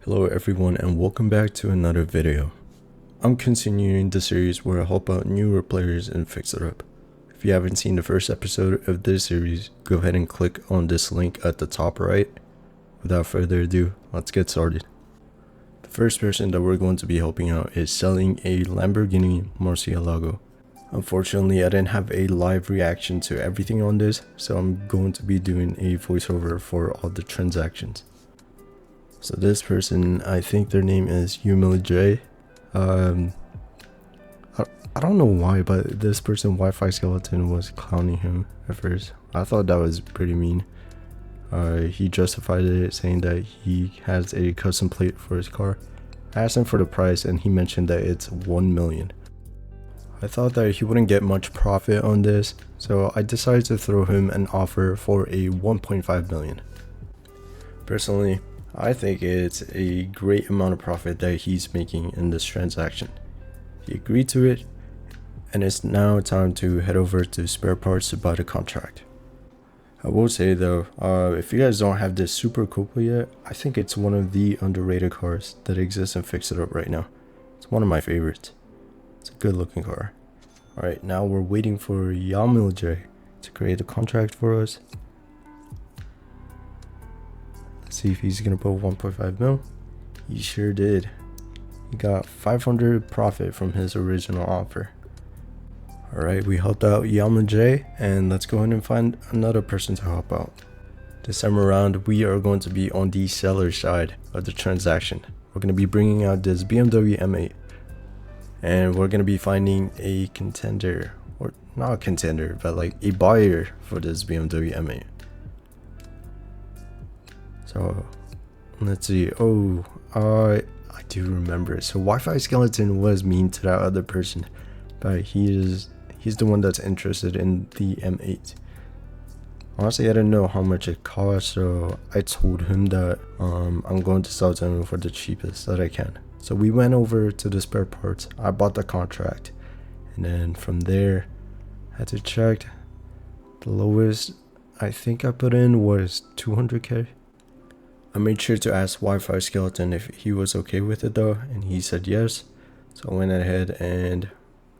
Hello everyone and welcome back to another video. I'm continuing the series where I help out newer players and fix it up. If you haven't seen the first episode of this series, go ahead and click on this link at the top right. Without further ado, let's get started. The first person that we're going to be helping out is selling a Lamborghini Murcielago. Unfortunately, I didn't have a live reaction to everything on this, so I'm going to be doing a voiceover for all the transactions. So this person, I think their name is Yamilj. I don't know why, but this person, Wi-Fi Skeleton, was clowning him at first. I thought that was pretty mean. He justified it, saying that he has a custom plate for his car. I asked him for the price and he mentioned that it's 1 million. I thought that he wouldn't get much profit on this, so I decided to throw him an offer for a 1.5 million. Personally, I think it's a great amount of profit that he's making in this transaction. He agreed to it, and it's now time to head over to spare parts to buy the contract. I will say though, if you guys don't have this Super Coupe yet, I think it's one of the underrated cars that exists in Fix It Up right now. It's one of my favorites. It's a good looking car. Alright, now we're waiting for Yamilj to create a contract for us. Let's see if he's gonna put 1.5 mil. He sure did. He got 500 profit from his original offer. Alright, we helped out Yamilj, and let's go ahead and find another person to help out. This time around, we are going to be on the seller side of the transaction. We're going to be bringing out this BMW M8. And we're going to be finding a contender, or not a contender, but like a buyer for this BMW M8. So let's see. Oh, I do remember it. So Wi-Fi Skeleton was mean to that other person, but he's the one that's interested in the M8. Honestly, I didn't know how much it cost, so I told him that I'm going to sell to him for the cheapest that I can. So we went over to the spare parts. I bought the contract, and then from there I had to check. The lowest I think I put in was 200k. I made sure to ask Wi-Fi Skeleton if he was okay with it though, and he said yes. So I went ahead and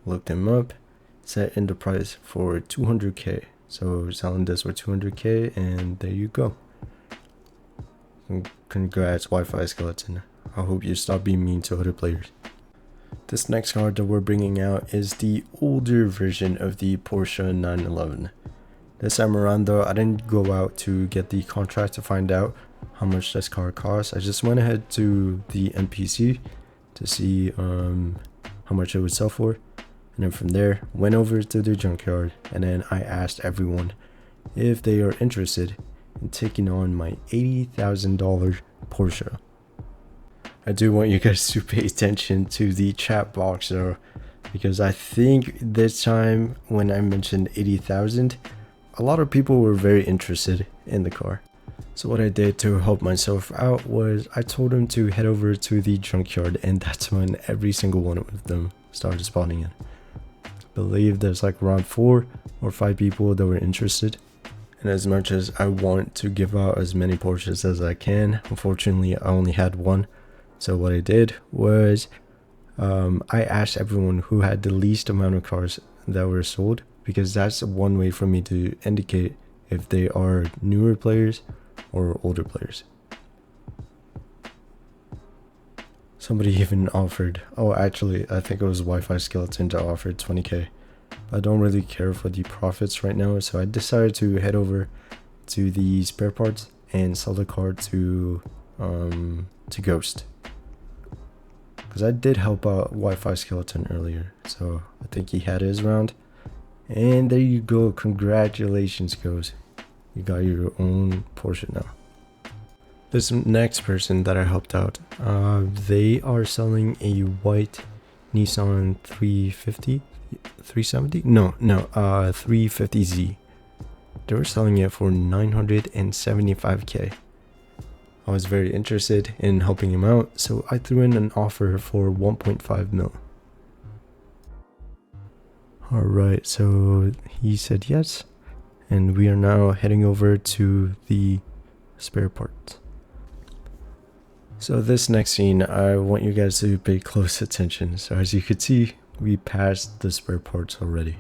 looked him up, set in the price for 200k. So selling this for 200k, and there you go. Congrats, Wi-Fi Skeleton. I hope you stop being mean to other players. This next car that we're bringing out is the older version of the Porsche 911. This time around though, I didn't go out to get the contract to find out how much this car costs. I just went ahead to the NPC to see how much it would sell for, and then from there went over to the junkyard, and then I asked everyone if they are interested in taking on my $80,000 Porsche. I do want you guys to pay attention to the chat box though, because I think this time when I mentioned 80,000, a lot of people were very interested in the car. So what I did to help myself out was I told them to head over to the junkyard, and that's when every single one of them started spawning in. I believe there's like around 4 or 5 people that were interested. And as much as I want to give out as many Porsches as I can, unfortunately I only had one. So what I did was I asked everyone who had the least amount of cars that were sold, because that's one way for me to indicate if they are newer players or older players. Somebody even offered, oh actually I think it was Wi-Fi Skeleton that offered 20k. I don't really care for the profits right now, so I decided to head over to the spare parts and sell the car to Ghost, because I did help out Wi-Fi Skeleton earlier, so I think he had his round. And there you go, congratulations Ghost, you got your own Porsche now. This next person that I helped out, they are selling a white Nissan 350Z. They were selling it for 975k. I was very interested in helping him out, so I threw in an offer for 1.5 mil. Alright, so he said yes, and we are now heading over to the spare parts. So this next scene, I want you guys to pay close attention. So as you could see, we passed the spare parts already.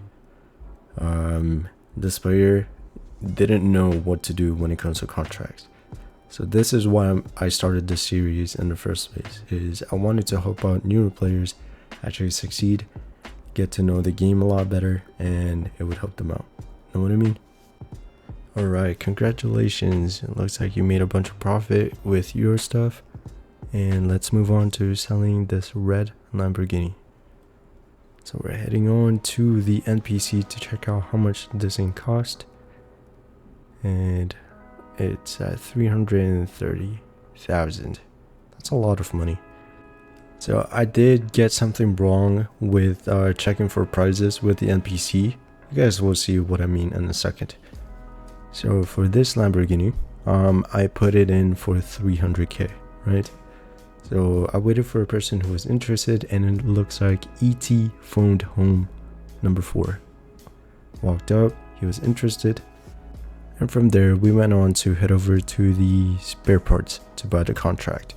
This player didn't know what to do when it comes to contracts. So this is why I started this series in the first place, is I wanted to help out newer players actually succeed, get to know the game a lot better, and it would help them out. Know what I mean? Alright, congratulations. It looks like you made a bunch of profit with your stuff. And let's move on to selling this red Lamborghini. So we're heading on to the NPC to check out how much this thing cost. And it's at 330,000. That's a lot of money. So I did get something wrong with checking for prices with the NPC. You guys will see what I mean in a second. So for this Lamborghini, I put it in for 300k, right? So I waited for a person who was interested, and it looks like ET phoned home number 4. Walked up, he was interested, and from there we went on to head over to the spare parts to buy the contract.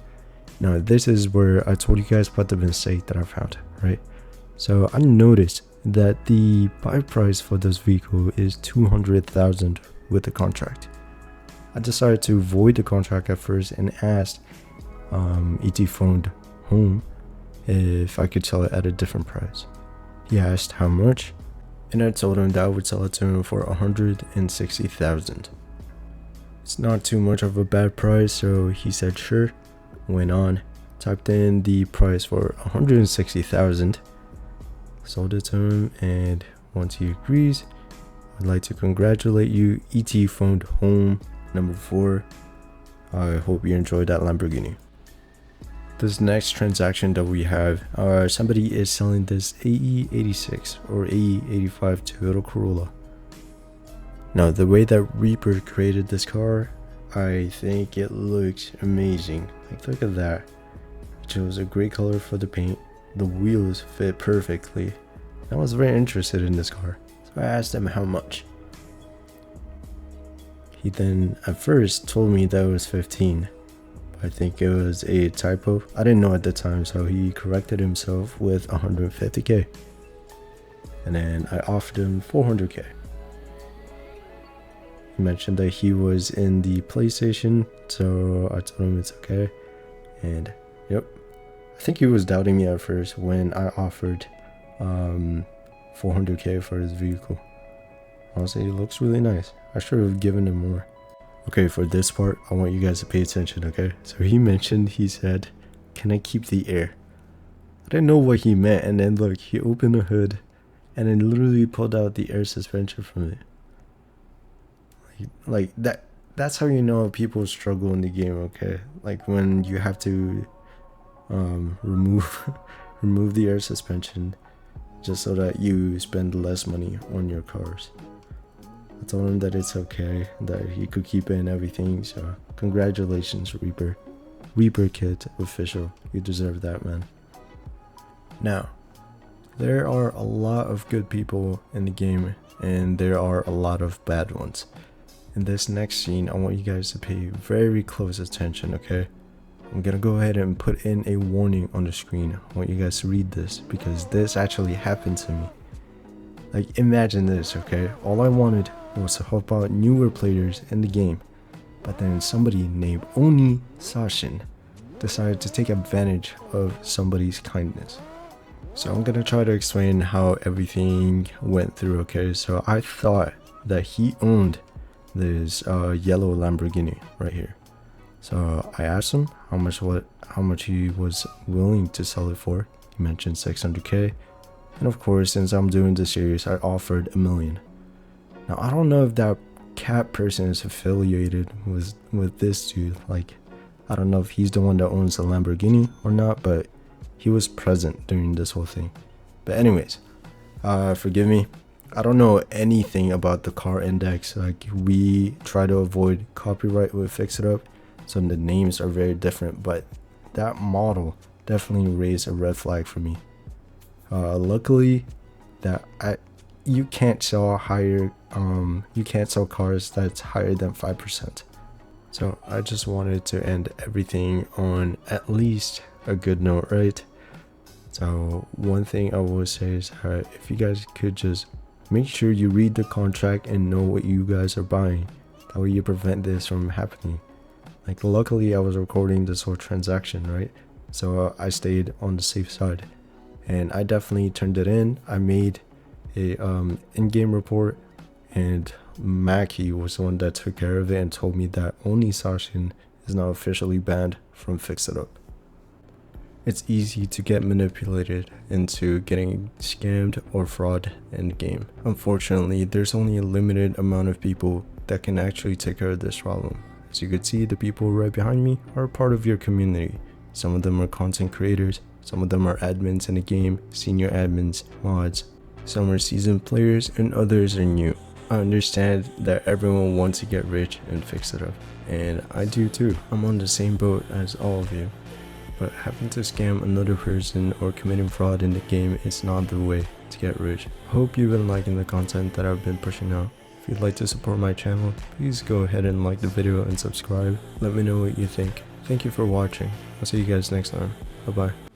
Now this is where I told you guys about the mistake that I found, right? So I noticed that the buy price for this vehicle is 200,000 with the contract. I decided to void the contract at first and asked ET phoned home if I could sell it at a different price. He asked how much, and I told him that I would sell it to him for 160,000. It's not too much of a bad price, so he said sure. Went on, typed in the price for 160,000, sold it to him, and once he agrees, I'd like to congratulate you, ET phoned home number 4. I hope you enjoyed that Lamborghini. This next transaction that we have, somebody is selling this AE86 or AE85 Toyota Corolla. Now the way that Reaper created this car, I think it looks amazing. Like, look at that. It chose a great color for the paint. The wheels fit perfectly. I was very interested in this car, so I asked him how much. He then at first told me that it was 15. I think it was a typo. I didn't know at the time, so he corrected himself with 150k. And then I offered him 400k. He mentioned that he was in the PlayStation, so I told him it's okay. And yep, I think he was doubting me at first when I offered 400k for his vehicle. Honestly, it looks really nice. I should have given him more. Okay, for this part, I want you guys to pay attention, okay? So he said, can I keep the air? I didn't know what he meant, and then look, he opened the hood and then literally pulled out the air suspension from it. Like that's how you know people struggle in the game, okay? Like when you have to remove the air suspension just so that you spend less money on your cars. I told him that it's okay, that he could keep it and everything, so congratulations, Reaper. Reaper Kit official. You deserve that, man. Now, there are a lot of good people in the game, and there are a lot of bad ones. In this next scene, I want you guys to pay very close attention, okay? I'm gonna go ahead and put in a warning on the screen. I want you guys to read this, because this actually happened to me. Like, imagine this, okay? All I wanted was to help out newer players in the game, but then somebody named Oni Sashin decided to take advantage of somebody's kindness. So I'm gonna try to explain how everything went through, okay? So I thought that he owned this yellow Lamborghini right here. So I asked him how much he was willing to sell it for. He mentioned 600k. And of course, since I'm doing this series, I offered $1 million. Now, I don't know if that cat person is affiliated with this dude. Like, I don't know if he's the one that owns the Lamborghini or not, but he was present during this whole thing. But anyways, forgive me. I don't know anything about the car index. Like, we try to avoid copyright with Fix It Up, so the names are very different, but that model definitely raised a red flag for me. Luckily that you can't sell cars that's higher than 5%. So I just wanted to end everything on at least a good note, right? So one thing I will say is that if you guys could just make sure you read the contract and know what you guys are buying, that way you prevent this from happening. Like, luckily I was recording this whole transaction, right? So I stayed on the safe side, and I definitely turned it in. I made a in-game report, and Mackie was the one that took care of it and told me that only Sashin is now officially banned from Fix It Up. It's easy to get manipulated into getting scammed or fraud in the game. Unfortunately, there's only a limited amount of people that can actually take care of this problem. As you can see, the people right behind me are part of your community. Some of them are content creators, some of them are admins in the game, senior admins, mods. Some are seasoned players and others are new. I understand that everyone wants to get rich and fix it up, and I do too. I'm on the same boat as all of you. But having to scam another person or committing fraud in the game is not the way to get rich. I hope you've been liking the content that I've been pushing out. If you'd like to support my channel, please go ahead and like the video and subscribe. Let me know what you think. Thank you for watching. I'll see you guys next time. Bye bye.